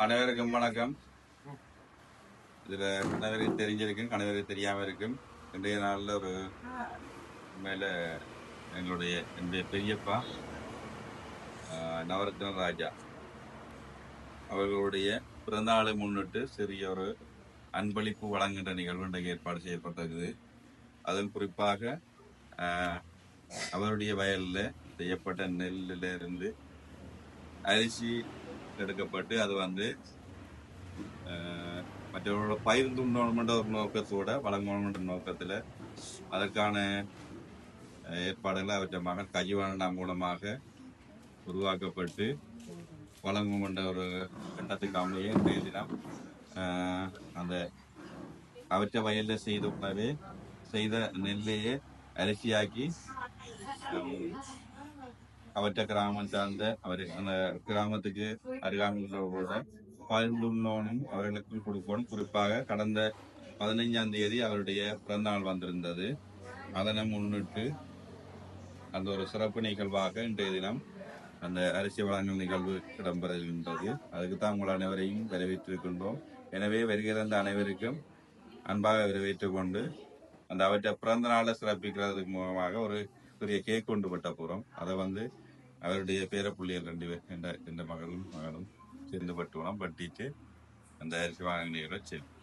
அனைவருக்கும் வணக்கம். இதுல கணவருக்கு தெரிஞ்சிருக்கும், கணவருக்கு தெரியாம இருக்கும். இன்றைய நாள்ல ஒரு மேல என்னுடைய பெரியப்பா நவரத்ன ராஜா அவர்களுடைய பிறந்தநாளை முன்னிட்டு சிறிய ஒரு அன்பளிப்பு வழங்குகின்ற நிகழ்வு இன்றைக்கு ஏற்பாடு செய்யப்பட்டிருக்குது. அதில் குறிப்பாக அவருடைய வயல்ல செய்யப்பட்ட நெல்லில இருந்து அரிசி எடுக்கப்பட்டு அது மற்றவர்களோட பகிர்ந்துண்ணோன்ற ஒரு நோக்கத்தோட வழங்கணுன்ற நோக்கத்துல அதற்கான ஏற்பாடுகள் அவற்றை மகன் கஜிவானா மூலமாக உருவாக்கப்பட்டு வழங்கும் என்ற ஒரு கட்டத்துக்கு அமைய இன்றைய தினம் அந்த அவற்றை வயல்ல செய்த நெல்லையே அரிசியாக்கி அவற்றை கிராமம் சார்ந்த அந்த கிராமத்துக்கு அருகாமைகளோட பகிர்ந்துண்ணோனும் அவர்களுக்கு கொடுக்கணும். குறிப்பாக கடந்த 15ஆம் தேதி அவருடைய பிறந்தநாள் வந்திருந்தது. அதனை முன்னிட்டு அந்த ஒரு சிறப்பு நிகழ்வாக இன்றைய தினம் அந்த அரிசி வழங்கல் நிகழ்வு இடம்பெறுகின்றது. அதுக்கு தான் உங்கள் அனைவரையும் வரவேற்றிருக்கின்றோம். எனவே வருகிற அந்த அனைவருக்கும் அன்பாக வரவேற்றுக் கொண்டு அந்த அவற்றை பிறந்த நாளை சிறப்பிக்கிறதுக்கு மூலமாக ஒரு பெரிய கேக் கொண்டு வெட்ட போறோம். அதை அவருடைய பேரப்புள்ளியல் 2 பேர் என்ற மகளும் சேர்ந்து வெட்டுவோம். வெட்டிட்டு அந்த அரிசி வழங்கல் நிகழ்வை செய்வோம்.